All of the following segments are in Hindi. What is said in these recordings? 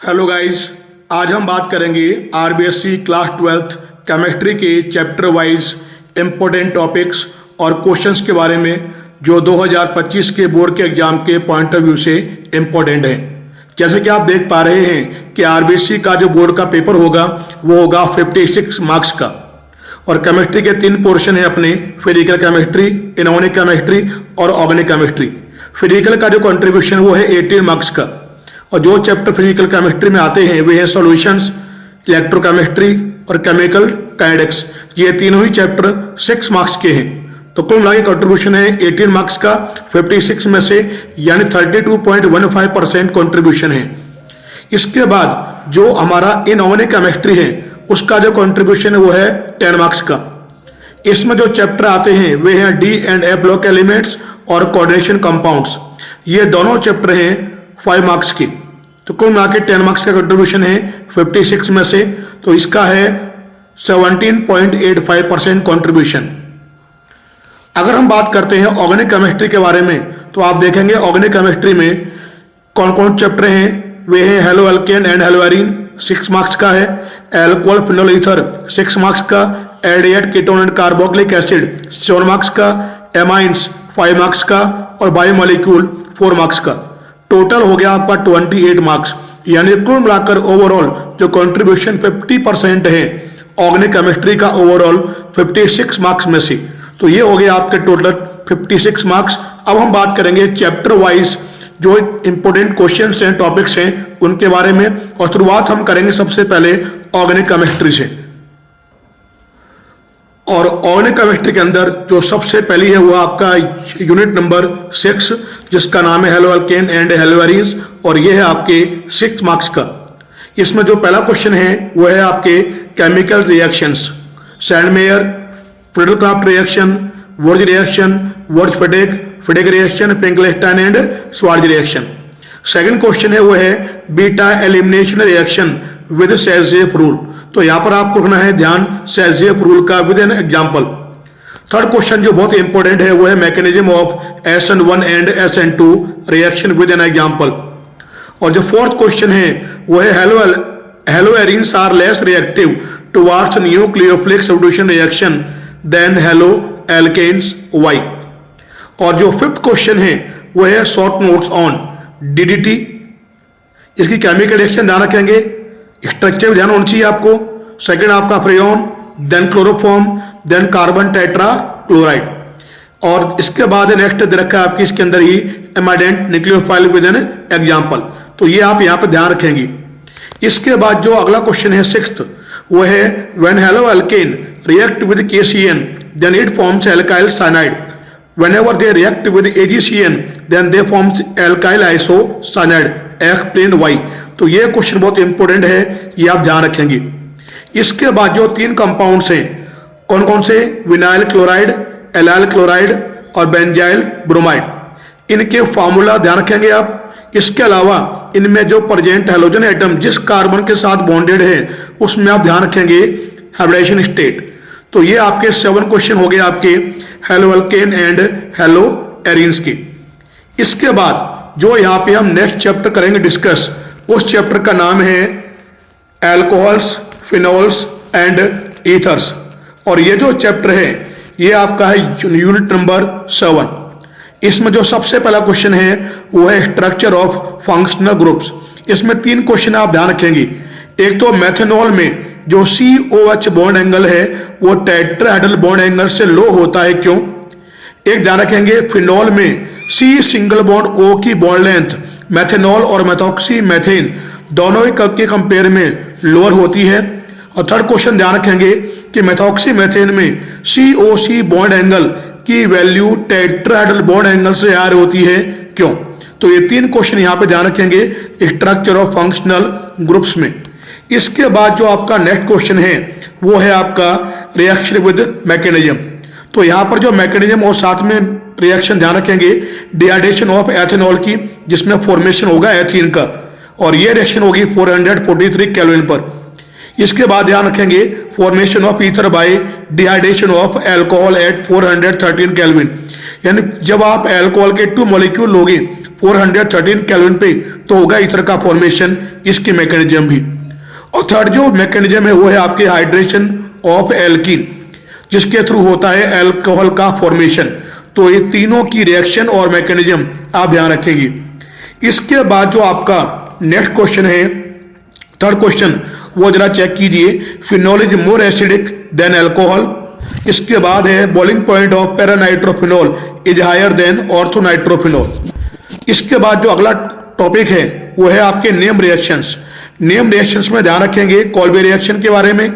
हेलो गाइस, आज हम बात करेंगे आरबीएससी क्लास 12th केमिस्ट्री के चैप्टर वाइज इम्पोर्टेंट टॉपिक्स और क्वेश्चंस के बारे में जो 2025 के बोर्ड के एग्जाम के पॉइंट ऑफ व्यू से इम्पोर्टेंट हैं। जैसे कि आप देख पा रहे हैं कि आरबीएससी का जो बोर्ड का पेपर होगा वो होगा 56 मार्क्स का और केमिस्ट्री के 3 पोर्शन है अपने, फिजिकल केमिस्ट्री, इनऑर्गेनिक केमिस्ट्री और ऑर्गेनिक केमिस्ट्री। फिजिकल का जो कंट्रीब्यूशन वो है 18 मार्क्स का और जो चैप्टर फिजिकल केमिस्ट्री में आते हैं वे हैं सॉल्यूशंस, इलेक्ट्रोकेमिस्ट्री और केमिकल काइनेटिक्स। ये तीनों ही चैप्टर 6 मार्क्स के हैं। तो कुल मिला के कंट्रीब्यूशन है 18 मार्क्स का 56 में से, यानी 32.15% कंट्रीब्यूशन है। इसके बाद जो हमारा इनऑर्गेनिक केमिस्ट्री है उसका जो कंट्रीब्यूशन है वो है 10 मार्क्स का। इसमें जो चैप्टर आते हैं वे हैं D and A block elements और कोऑर्डिनेशन कंपाउंड्स। ये दोनों चैप्टर हैं 5 मार्क्स की। तो कुल मिला के 10 मार्क्स का कंट्रीब्यूशन है 56 में से, तो इसका है 17.85% कंट्रीब्यूशन। अगर हम बात करते हैं ऑर्गेनिक केमिस्ट्री के बारे में तो आप देखेंगे ऑर्गेनिक केमिस्ट्री में कौन कौन चैप्टर हैं। वे हैं हेलो एल्केन एंड हेलोएरिन 6 मार्क्स का है, एल्कोहल फिनोल ईथर 6 मार्क्स का, aldehyde ketone and carboxylic acid 7 marks का, एमाइंस 5 मार्क्स का और बायोमोलिक्यूल 4 मार्क्स का। टोटल हो गया आपका 28 मार्क्स, यानी कुल मिलाकर ओवरऑल जो कंट्रीब्यूशन 50% है ऑर्गेनिक केमिस्ट्री का ओवरऑल 56 मार्क्स में से। तो ये हो गया आपके टोटल 56 मार्क्स। अब हम बात करेंगे चैप्टर वाइज जो इंपोर्टेंट क्वेश्चंस हैं, टॉपिक्स हैं उनके बारे में, और शुरुआत हम करेंगे सबसे पहले ऑर्गेनिक केमिस्ट्री से। और ऑर्गेनिक केमिस्ट्री के अंदर जो सबसे पहली है वो आपका यूनिट नंबर 6 जिसका नाम है हेलो एल्केन एंड हेलोएरिन्स, और ये है आपके 6 मार्क्स का। इसमें जो पहला क्वेश्चन है वो है आपके chemical reactions, Sandmeyer, Friedel Crafts reaction, Wurtz reaction, Wurtz Fittig, Fittig reaction, Finkelstein and Swarts reaction. Second question है वो है beta elimination reaction with Celsius rule. तो यहां पर आपको रखना है ध्यान सेल्सियस रूल का with an example. Third question जो बहुत इंपॉर्टेंट है वो है mechanism of SN1 and SN2 reaction with an example. और जो फोर्थ क्वेश्चन है वो है haloarenes are less reactive towards nucleophilic substitution reaction than haloalkanes why. और जो फिफ्थ क्वेश्चन है वो है शॉर्ट नोट्स ऑन DDT। इसकी केमिकल रिएक्शन ध्यान रखेंगे, स्ट्रक्चर ध्यान होना चाहिए आपको। सेकंड आपका freon, then chloroform, then carbon tetrachloride. और इसके बाद नेक्स्ट दे रखा है आपकी इसके अंदर ही एमाइडेंट न्यूक्लियोफाइल विद एन एग्जांपल। तो ये आप यहाँ पे ध्यान रखेंगे। इसके बाद जो अगला क्वेश्चन है 6th वो है when haloalkane react with KCN then it forms alkyl cyanide, whenever they react with AgCN then they forms alkyl isocyanide, explain why। तो ये क्वेश्चन बहुत इंपॉर्टेंट है, ये आप ध्यान रखेंगे। इसके बाद जो 3 कंपाउंड्स हैं कौन कौन से, विनाइल क्लोराइड, एलाइल क्लोराइड और बेंजाइल ब्रोमाइड, इनके फॉर्मूला ध्यान रखेंगे आप। इसके अलावा इनमें जो प्रेजेंट हैलोजन एटम जिस कार्बन के साथ बॉन्डेड है उसमें आप ध्यान रखेंगे हाइब्रिडेशन स्टेट। तो ये आपके 7 क्वेश्चन हो गए आपके halo alkane and hello arenes की। इसके बाद जो यहाँ पे हम नेक्स्ट चैप्टर करेंगे डिस्कस, उस चैप्टर का नाम है एल्कोहल्स, फिनोल्स एंड ईथर्स। और ये जो चैप्टर है ये आपका है यूनिट नंबर 7। इसमें जो सबसे पहला क्वेश्चन है वो है स्ट्रक्चर ऑफ फंक्शनल ग्रुप्स। इसमें 3 क्वेश्चन आप ध्यान रखेंगे। एक तो मेथनॉल में जो COH बॉन्ड एंगल है वो टेट्राहेड्रल बॉन्ड एंगल से लो होता है, क्यों। एक ध्यान रखेंगे फिनॉल में C सिंगल बॉन्ड O की बॉन्ड लेंथ मेथनॉल और मेथॉक्सी मेथेन दोनों के कंपेयर में लोअर होती है। और थर्ड क्वेश्चन ध्यान रखेंगे कि मेथॉक्सी मेथेन में COC बॉन्ड एंगल की वैल्यू टेट्राहेड्रल बॉन्ड एंगल से हायर होती है, क्यों। तो ये 3 क्वेश्चन यहाँ पे ध्यान रखेंगे स्ट्रक्चर ऑफ फंक्शनल ग्रुप्स में। इसके बाद जो आपका नेक्स्ट क्वेश्चन है वो है आपका रिएक्शन विद मैकेनिज्म। तो यहाँ पर जो मैकेनिज्म और साथ में रिएक्शन ध्यान रखेंगे डिहाइड्रेशन ऑफ एथेनॉल की, जिसमें फॉर्मेशन होगा एथीन का, और ये रिएक्शन होगी 443 केल्विन पर। इसके बाद ध्यान रखेंगे formation of ether by dehydration of alcohol at 413 kelvin, यानी जब आप अल्कोहल के 2 मॉलिक्यूल लोगे 413 केल्विन पे तो होगा ईथर का फॉर्मेशन, इसके मैकेनिज्म भी। और थर्ड जो मैकेनिज्म है वो है आपके हाइड्रेशन ऑफ एल्कीन, जिसके थ्रू होता है अल्कोहल का फॉर्मेशन। तो ये तीनों की रिएक्शन और मैकेनिज्म आप ध्यान रखेंगे। इसके बाद जो आपका नेक्स्ट क्वेश्चन है, थर्ड क्वेश्चन, वो जरा चेक कीजिए। Phenol is more acidic than alcohol. इसके बाद है boiling point of paranitrophenol is higher than orthonitrophenol. इसके बाद जो अगला टॉपिक है वो है आपके नेम रिएक्शंस। नेम रिएक्शंस में ध्यान रखेंगे कॉल्बे रिएक्शन के बारे में,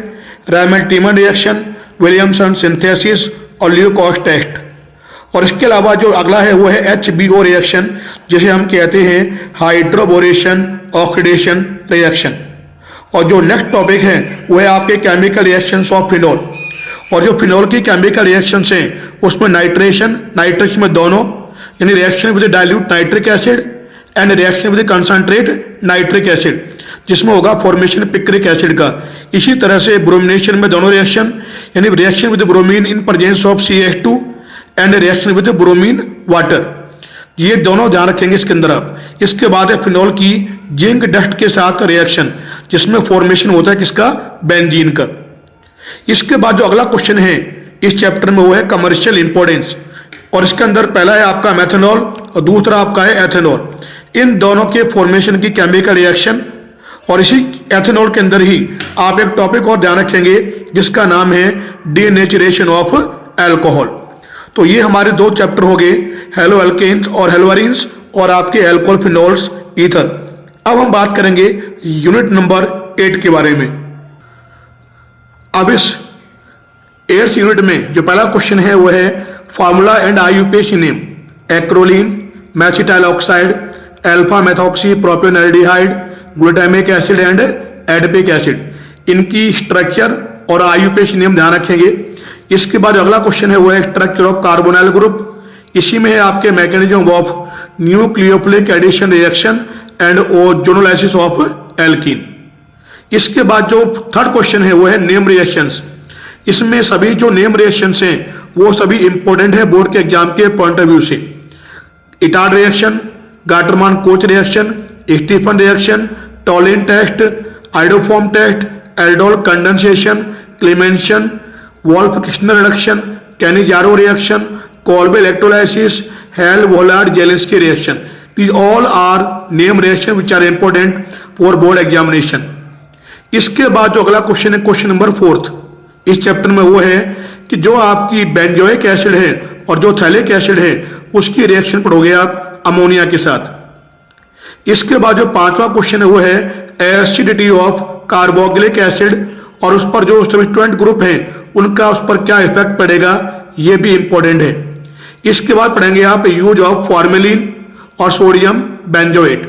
रैमल-टीमन रिएक्शन, विलियमसन सिंथेसिस और ल्यूकोस टेस्ट। और इसके अलावा जो अगला है वो है HBO रिएक्शन, जिसे हम कहते हैं हाइड्रोबोरेशन ऑक्सीडेशन रिएक्शन। और जो नेक्स्ट टॉपिक है वो है आपके केमिकल रिएक्शंस ऑफ फिनॉल। और जो फिनॉल की केमिकल रिएक्शंस हैं उसमें नाइट्रेशन में दोनों, यानी reaction with dilute nitric acid and reaction with concentrate nitric acid, जिसमें होगा फॉर्मेशन पिक्रिक एसिड का। इसी तरह से ब्रोमिनेशन में दोनों रिएक्शन, यानी reaction with bromine in presence of CH2 and reaction with bromine water, ये दोनों ध्यान रखेंगे इसके अंदर आप। इसके बाद है फिनॉल की जिंक डस्ट के साथ रिएक्शन, जिसमें फॉर्मेशन होता है किसका, बेंजीन का। इसके बाद जो अगला क्वेश्चन है इस चैप्टर में वो है कमर्शियल इंपॉर्टेंस, और इसके अंदर पहला है आपका मेथनॉल और दूसरा आपका है एथेनॉल। इन दोनों के फॉर्मेशन की केमिकल रिएक्शन, और इसी एथेनॉल के अंदर ही आप एक टॉपिक और ध्यान रखेंगे जिसका नाम है डीनेचुरेशन ऑफ अल्कोहल। तो ये हमारे दो चैप्टर हो गए, हेलो एल्केन्स और हेलोअरीन्स और आपके अल्कोहल, फिनॉल्स, ईथर। अब हम बात करेंगे यूनिट नंबर 8 के बारे में। अब इस 8th यूनिट में जो पहला क्वेश्चन है वो है formula and IUPAC name, acrolein, mesityl oxide, alpha methoxy propionaldehyde, glutamic acid and adipic acid. इनकी स्ट्रक्चर और IUPAC नेम ध्यान रखेंगे। इसके बाद अगला क्वेश्चन है वो है स्ट्रक्चर ऑफ कार्बोनाइल ग्रुप। इसी में है आपके mechanism of nucleophilic addition reaction and ozonolysis of alkene. इसके बाद जो थर्ड क्वेश्चन है वो है नेम रिएक्शंस। इसमें सभी जो नेम रिएक्शंस हैं वो सभी इंपॉर्टेंट है बोर्ड के एग्जाम के पॉइंट ऑफ व्यू से। Etard reaction, Gattermann Koch reaction, Stephen reaction, Tollens test, iodoform test, aldol condensation, Clemmensen, Wolff Kishner reduction, Cannizzaro reaction, Kolbe electrolysis, Hell Volhard Zelinsky reaction. These all are name reaction which are important for board examination. इसके बाद जो अगला क्वेश्चन है क्वेश्चन नंबर 4th इस चैप्टर में वो है कि जो आपकी बेंजोइक एसिड है और जो थैलिक एसिड है उसकी रिएक्शन पढ़ोगे आप अमोनिया के साथ। इसके बाद जो 5वां क्वेश्चन है वो है एसिडिटी ऑफ कार्बोक्सिलिक एसिड और उस पर जो सब्स्टिट्यूएंट ग्रुप है उनका उस पर क्या इफेक्ट पड़ेगा, ये भी इंपॉर्टेंट है। इसके बाद पढ़ेंगे आप यूज ऑफ फॉर्मेलिन और सोडियम बेंजोएट।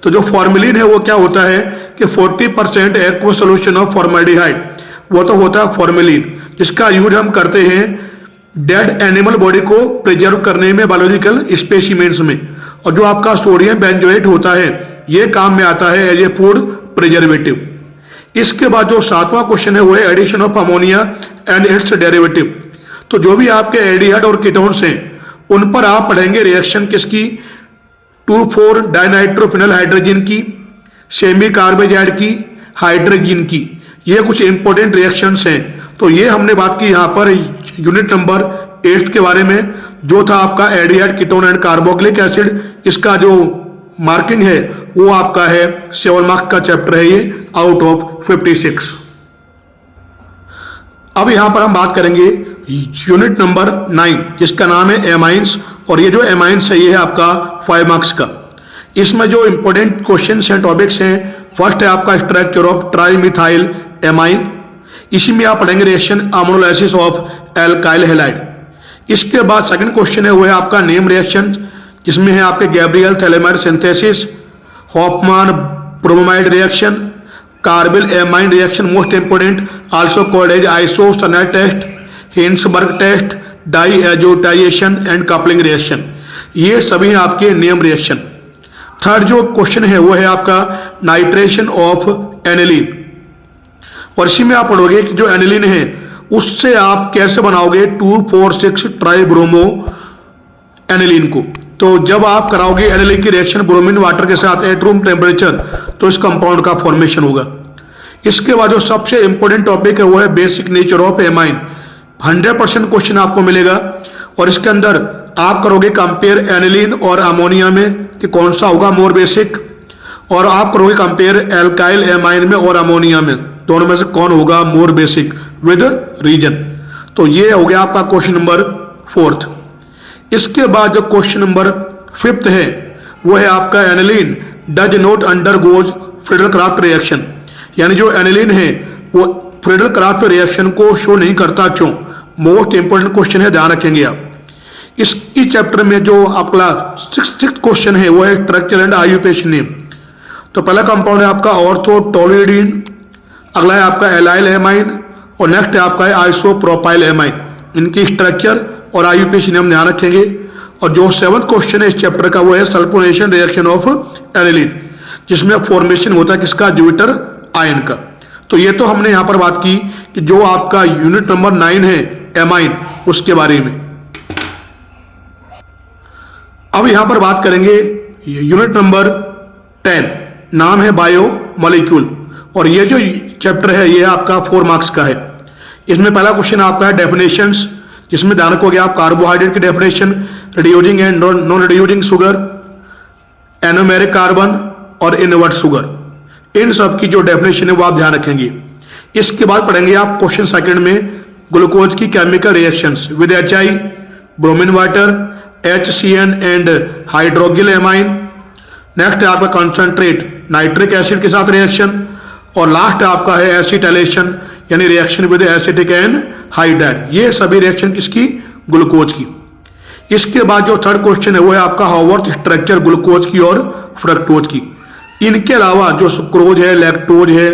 तो जो फॉर्मेलिन है वो क्या होता है कि 40% एक्वस सॉल्यूशन ऑफ फॉर्मल्डिहाइड, वो तो होता है फॉर्मेलिन, जिसका यूज हम करते हैं डेड एनिमल बॉडी को प्रिजर्व करने में बायोलॉजिकल स्पेसिमेंट्स में। और जो आपका सोडियम बेंजोएट होता है ये काम में आता है एज ए फूड प्रिजर्वेटिव। इसके बाद जो 7वां क्वेश्चन है वो है addition of ammonia and its derivative. तो जो भी आपके एल्डिहाइड और कीटोन्स हैं उन पर आप पढ़ेंगे रिएक्शन किसकी, 2,4-डाइनाइट्रोफिनल हाइड्रोजन की, सेमी कार्बेजाइड की, हाइड्रोजन की। ये कुछ इंपॉर्टेंट रिएक्शंस हैं। तो ये हमने बात की यहाँ पर यूनिट नंबर 8 के बारे में, जो था आपका aldehyde, ketone and carboxylic acid. इसका जो मार्किंग है वो आपका है 7 मार्क्स का चैप्टर है ये आउट ऑफ 56। अब यहां पर हम बात करेंगे यूनिट नंबर 9 जिसका नाम है एमाइंस, और ये जो एमाइंस है ये है आपका 5 मार्क्स का। इसमें जो इंपॉर्टेंट क्वेश्चंस हैं, टॉपिक्स हैं, फर्स्ट है आपका स्ट्रक्चर ऑफ ट्राइमिथाइल एमाइन। इसी में आप पढ़ेंगे reaction ammonolysis of alkyl halide. इसके बाद सेकंड क्वेश्चन है वो है आपका नेम रिएक्शन, जिसमें है आपके Gabriel phthalimide synthesis, Hofmann bromide reaction, carbylamine reaction most important, also called as isocyanide test, Hinsberg test, diazotization and coupling reaction. ये सभी आपके नेम रिएक्शन। थर्ड जो क्वेश्चन है वो है आपका नाइट्रेशन ऑफ एनिलीन। और इसी में आप पढ़ोगे कि जो एनिलीन है उससे आप कैसे बनाओगे 2,4,6 ट्राइब्रोमो एनिलीन को। तो जब आप कराओगे एनिलीन की रिएक्शन ब्रोमीन वाटर के साथ एट रूम टेम्परेचर तो इस कंपाउंड का फॉर्मेशन होगा। इसके बाद जो सबसे इंपॉर्टेंट टॉपिक है वो है basic nature of amine. 100% question आपको मिलेगा और इसके अंदर आप करोगे कंपेयर एनिलीन और अमोनिया में कि कौन सा होगा मोर बेसिक, और आप करोगे कंपेयर एल्काइल एमाइन में और अमोनिया में, दोनों में से कौन होगा मोर बेसिक विद रीजन। तो ये हो गया आपका क्वेश्चन नंबर 4। इसके बाद जो क्वेश्चन नंबर 5 है वो है आपका aniline does not undergoes Friedel-Crafts reaction, यानी जो एनिलीन है वो फ्रीडल-क्राफ्ट रिएक्शन को शो नहीं करता, क्यों? मोस्ट इंपोर्टेंट क्वेश्चन है, ध्यान रखेंगे आप। इस चैप्टर में जो आपका 6th क्वेश्चन है वो है स्ट्रक्चर एंड ऑक्यूपेशन नेम। तो पहला कंपाउंड है आपका ऑर्थोटोलिडीन, अगला है आपका एलाइल एमाइन और नेक्स्ट है आपका है आइसोप्रोपाइल एमाइन। इनकी स्ट्रक्चर और ऑक्यूपेशन नेम ध्यान रखेंगे। और जो 7th क्वेश्चन है इस चैप्टर का वो है सल्फोनेशन रिएक्शन ऑफ एनिलीन, जिसमें फॉर्मेशन होता है किसका? ज्यूपिटर आयन का। तो ये तो हमने यहां पर बात की कि जो आपका यूनिट नंबर 9 है एमाइन, उसके बारे में। अब यहां पर बात करेंगे यूनिट नंबर 10, नाम है बायो मॉलिक्यूल, और ये जो चैप्टर है ये आपका 4 मार्क्स का है। इसमें पहला क्वेश्चन आपका है डेफिनेशंस, जिसमें ध्यान रखोगे आप कार्बोहाइड्रेट की definition, reducing and non reducing sugar, anomeric carbon और इनवर्ट शुगर, इन सब की जो डेफिनेशन है वो आप ध्यान रखेंगे। इसके बाद पढ़ेंगे आप क्वेश्चन सेकंड में ग्लूकोज की chemical reactions with HI, bromine water, HCN and hydroxyl amine. Next है आपका कॉन्सेंट्रेट नाइट्रिक एसिड के साथ रिएक्शन, और लास्ट आपका है एसिटाइलेशन यानी reaction with acetic and hydride. ये सभी रिएक्शन किसकी? ग्लूकोज की। इसके बाद जो थर्ड क्वेश्चन है वो है आपका हावर्थ स्ट्रक्चर ग्लूकोज की और फ्रक्टोज की। इनके अलावा जो सुक्रोज है, लैक्टोज है,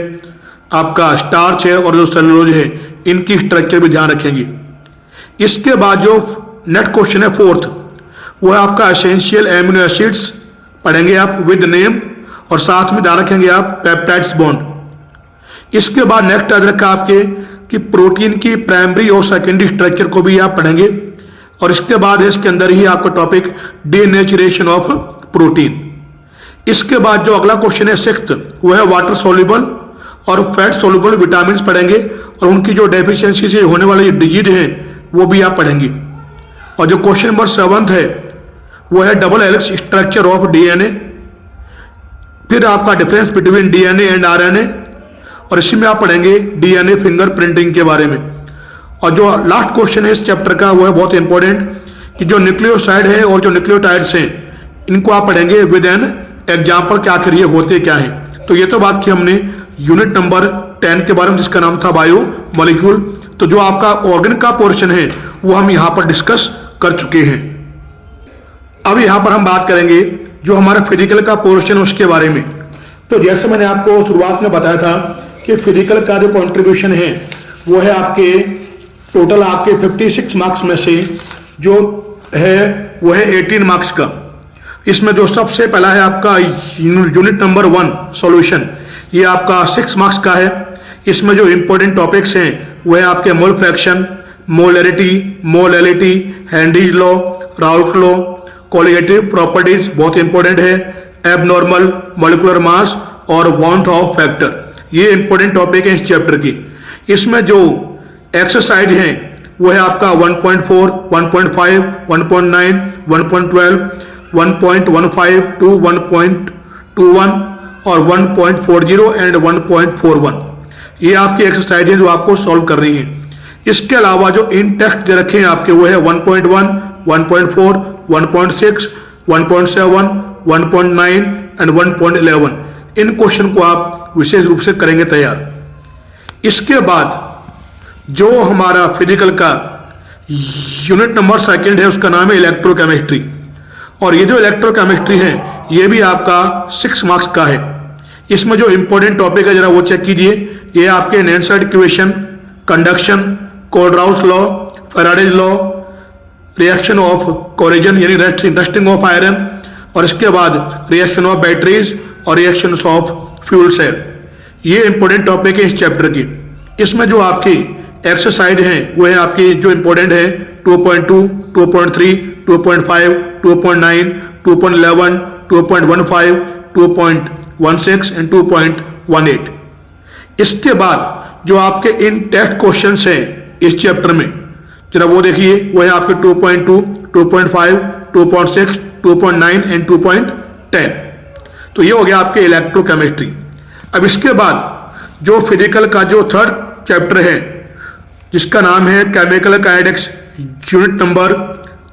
आपका स्टार्च है और जो सेलुलोज है, इनकी स्ट्रक्चर भी ध्यान रखेंगे। इसके बाद जो नेक्स्ट क्वेश्चन है 4th, वो है आपका एसेंशियल एमिनो एसिड्स पढ़ेंगे आप विद नेम, और साथ में ध्यान रखेंगे आप पेप्टाइड्स बॉन्ड। इसके बाद नेक्स्ट याद रखा आपके कि प्रोटीन की प्राइमरी और सेकेंडरी स्ट्रक्चर को भी आप पढ़ेंगे, और इसके बाद इसके अंदर ही आपका टॉपिक डीनेचुरेशन ऑफ प्रोटीन। इसके बाद जो अगला क्वेश्चन है 6th, वो है वाटर सोल्यूबल और फैट सोल्यूबल विटामिन पढ़ेंगे, और उनकी जो डेफिशिएंसी से होने वाले डिजीज हैं वो भी आप पढ़ेंगे। और जो क्वेश्चन नंबर 7 है वो है double helix structure of DNA, फिर आपका difference between DNA and RNA, और इसी में आप पढ़ेंगे DNA फिंगरप्रिंटिंग के बारे में। और जो लास्ट क्वेश्चन है इस चैप्टर का वो है बहुत इंपॉर्टेंट कि जो न्यूक्लियोसाइड है और जो न्यूक्लियोटाइड्स हैं इनको आप पढ़ेंगे विद एन एग्जाम्पल कि आखिर ये होते क्या हैं। तो ये तो बात की हमने यूनिट नंबर 10 के बारे में, जिसका नाम था बायो मॉलिक्यूल। तो जो आपका ऑर्गन का पोर्शन है वो हम यहाँ पर डिस्कस कर चुके हैं। अब यहाँ पर हम बात करेंगे जो हमारा फिजिकल का पोर्शन है उसके बारे में। तो जैसे मैंने आपको शुरुआत में बताया था कि फिजिकल का जो कंट्रीब्यूशन है वो है आपके टोटल आपके 56 मार्क्स में से जो है वो है 18 मार्क्स का। इसमें जो सबसे पहला है आपका यूनिट नंबर 1 सॉल्यूशन, ये आपका 6 मार्क्स का है। इसमें जो इंपॉर्टेंट टॉपिक्स हैं वो है आपके mole fraction, molality, Henry's law, Raoult law, colligative properties बहुत इंपॉर्टेंट है, एबनॉर्मल मॉलिक्यूलर मास और वाउंट ऑफ फैक्टर, ये इंपॉर्टेंट टॉपिक है इस चैप्टर की। इसमें जो एक्सरसाइज है वो है आपका 1.4, 1.5, 1.9, 1.12, 1.15 to 1.21 और 1.40 एंड 1.41। ये आपकी एक्सरसाइज है जो आपको सॉल्व कर रही है। इसके अलावा जो इन टेक्स्ट दे रखे हैं आपके वो है 1.1, 1.4, 1.6, 1.7, 1.9 एंड 1.11। इन क्वेश्चन को आप विशेष रूप से करेंगे तैयार। इसके बाद जो हमारा फिजिकल का यूनिट नंबर 2 है उसका नाम है इलेक्ट्रोकेमिस्ट्री, और ये जो इलेक्ट्रोकेमिस्ट्री है ये भी आपका 6 मार्क्स का है। इसमें जो इंपॉर्टेंट टॉपिक है जरा वो चेक कीजिए। ये आपके नैनसाइड इक्वेशन, कंडक्शन, कोल्ड-राउस law, Faraday's law, reaction of corrosion यानी रस्टिंग ऑफ आयरन, और इसके बाद रिएक्शन ऑफ बैटरीज और रिएक्शन ऑफ फ्यूल सेल। ये इंपॉर्टेंट टॉपिक है इस चैप्टर की। इसमें जो आपकी एक्सरसाइज हैं वो है आपकी जो इंपॉर्टेंट है 2.2, 2.3, 2.5, 2.9, 2.11, 2.15, 2.16 एंड 2.18। इसके बाद जो आपके इन टेस्ट क्वेश्चंस हैं इस चैप्टर में, जरा वो देखिए, वो है आपके 2.2, 2.5, 2.6, 2.9 एंड 2.10। तो ये हो गया आपके इलेक्ट्रोकेमिस्ट्री। अब इसके बाद जो फिजिकल का जो थर्ड चैप्टर है जिसका नाम है केमिकल काइनेटिक्स यूनिट नंबर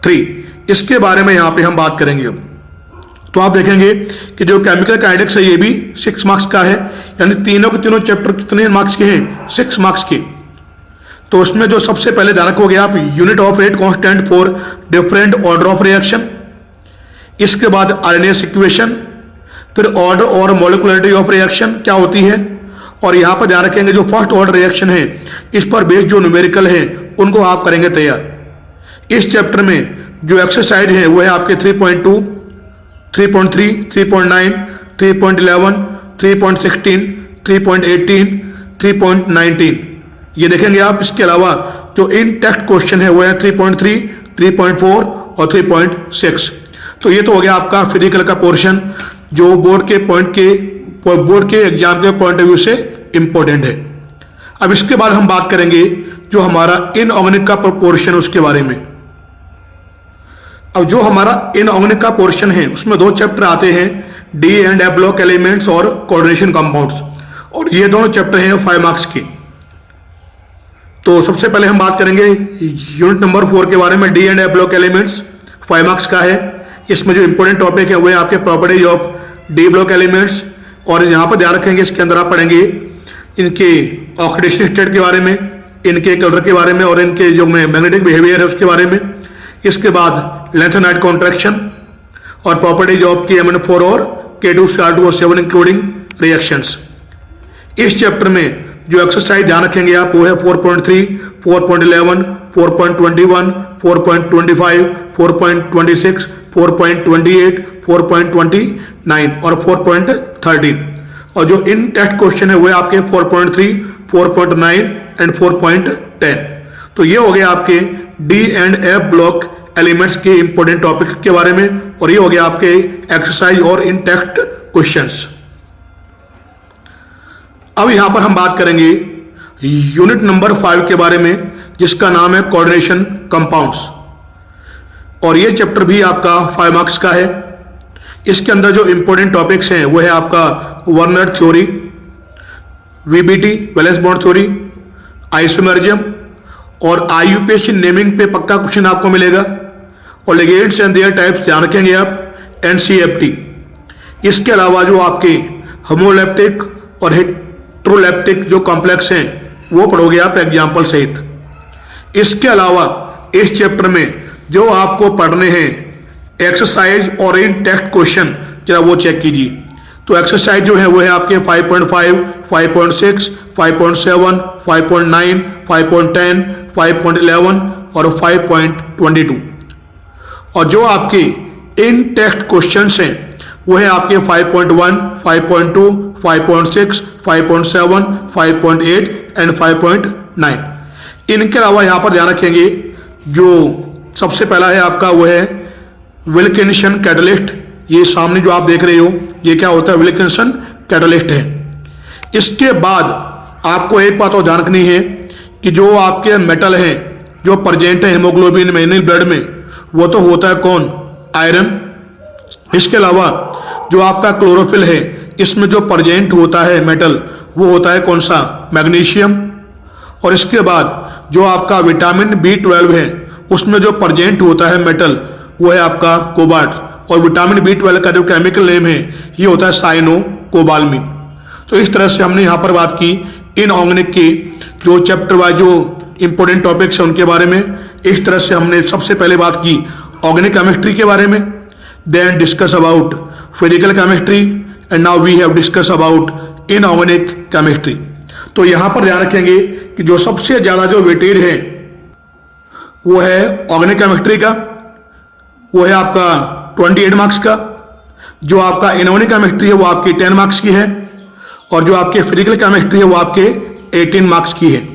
3, इसके बारे में यहाँ पे हम बात करेंगे। अब तो आप देखेंगे कि जो केमिकल काइनेटिक्स है ये भी 6 मार्क्स का है, यानी तीनों के तीनों चैप्टर कितने मार्क्स के हैं? 6 मार्क्स के। तो उसमें जो सबसे पहले ध्यान रखोगे आप, unit of rate constant for different order of reaction, इसके बाद आरएनएस इक्वेशन, फिर ऑर्डर और मॉलिक्युलरिटी ऑफ रिएक्शन क्या होती है, और यहाँ पर ध्यान रखेंगे जो फर्स्ट ऑर्डर रिएक्शन है इस पर बेस्ड जो न्यूमेरिकल है उनको आप करेंगे तैयार। इस चैप्टर में जो एक्सरसाइज है वो है आपके 3.2, 3.3, 3.9, 3.11, 3.16, 3.18, 3.19 ये देखेंगे आप। इसके अलावा जो इन टेक्स्ट क्वेश्चन है वो है 3.3, 3.4 और 3.6। तो ये तो हो गया आपका फिजिकल का पोर्शन जो बोर्ड के एग्जाम के पॉइंट ऑफ व्यू से इंपॉर्टेंट है। अब इसके बाद हम बात करेंगे जो हमारा इनऑर्गेनिक का पोर्शन है उसके बारे में। अब जो हमारा इनऑर्गेनिक का पोर्शन है उसमें 2 चैप्टर आते हैं, D and F block elements और कोऑर्डिनेशन कंपाउंड्स, और ये दोनों चैप्टर हैं 5 मार्क्स के। तो सबसे पहले हम बात करेंगे यूनिट नंबर 4 के बारे में, D and F block elements 5 marks का है। इसमें जो इंपॉर्टेंट टॉपिक है वो है आपके properties of D block elements, और यहाँ पर ध्यान रखेंगे इसके अंदर आप पढ़ेंगे इनके ऑक्सीडेशन स्टेट के बारे में, इनके कलर के बारे में, और इनके जो मैग्नेटिक बिहेवियर है उसके बारे में। इसके बाद लेंथ नाइट कॉन्ट्रैक्शन और प्रॉपर्टीज ऑफ KMnO4 और K2Cr2O7 इंक्लूडिंग रिएक्शंस। इस चैप्टर में जो एक्सरसाइज ध्यान रखेंगे आप वो है 4.3, 4.11, 4.21, 4.25, 4.26, 4.28, 4.29 और 4.13। और जो इन टेस्ट क्वेश्चन है वो है आपके 4.3, 4.9 एंड 4.10। तो ये हो गया आपके D and F block elements के इंपॉर्टेंट टॉपिक के बारे में, और ये हो गया आपके एक्सरसाइज और इन टेक्स्ट क्वेश्चंस। अब यहां पर हम बात करेंगे यूनिट नंबर 5 के बारे में जिसका नाम है कोऑर्डिनेशन कंपाउंड्स, और ये चैप्टर भी आपका 5 मार्क्स का है। इसके अंदर जो इंपॉर्टेंट टॉपिक्स हैं वो है आपका Werner theory, VBT valence bond theory, isomerism, और IUPAC नेमिंग पे पक्का क्वेश्चन आपको मिलेगा, और लिगेंड्स एंड देयर टाइप्स ध्यान रखेंगे आप, NCFT। इसके अलावा जो आपके होमोलैप्टिक और हेट्रोलैप्टिक जो कॉम्प्लेक्स हैं वो पढ़ोगे आप एग्जाम्पल सहित। इसके अलावा इस चैप्टर में जो आपको पढ़ने हैं एक्सरसाइज और इन टेक्स्ट क्वेश्चन जरा वो चेक कीजिए। तो एक्सरसाइज जो है वो है आपके 5.5, 5.6, 5.7, 5.9, 5.10, 5.11 और 5.22, और जो आपके इन टेक्स्ट क्वेश्चंस हैं वो है आपके 5.1, 5.2, 5.6, 5.7, 5.8 एंड 5.9। इनके अलावा यहाँ पर ध्यान रखेंगे जो सबसे पहला है आपका वो है विल्किंसन कैटलिस्ट। ये सामने जो आप देख रहे हो ये क्या होता है? विल्किंसन कैटलिस्ट है। इसके बाद आपको एक बात और ध्यान रखनी है कि जो आपके मेटल हैं जो प्रेजेंट है हेमोग्लोबिन में यानी ब्लड में, वो तो होता है कौन? आयरन। इसके अलावा जो आपका क्लोरोफिल है इसमें जो प्रेजेंट होता है मेटल वो होता है कौन सा? मैग्नीशियम। और इसके बाद जो आपका विटामिन B12 है उसमें जो प्रेजेंट होता है मेटल वो है आपका कोबाल्ट, और विटामिन B12 का जो केमिकल नेम है ये होता है साइनो कोबालमिन। तो इस तरह से हमने यहाँ पर बात की इनऑर्गेनिक की जो चैप्टर वाइज जो इंपॉर्टेंट टॉपिक्स हैं उनके बारे में। इस तरह से हमने सबसे पहले बात की ऑर्गेनिक केमिस्ट्री के बारे में, then discuss about physical chemistry, and now we have discuss about inorganic chemistry. तो यहाँ पर ध्यान रखेंगे कि जो सबसे ज़्यादा जो वेटेज है वो है ऑर्गेनिक केमिस्ट्री का, वो है आपका 28 मार्क्स का। जो आपका इनऑर्गेनिक केमिस्ट्री है वो आपकी 10 मार्क्स की है, और जो आपके फिजिकल केमिस्ट्री है वो आपके 18 मार्क्स की है,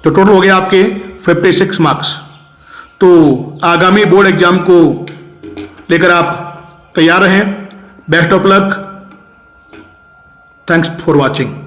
तो टोटल हो गया आपके 56 मार्क्स। तो आगामी बोर्ड एग्जाम को लेकर आप तैयार रहें। Best of luck. Thanks for watching.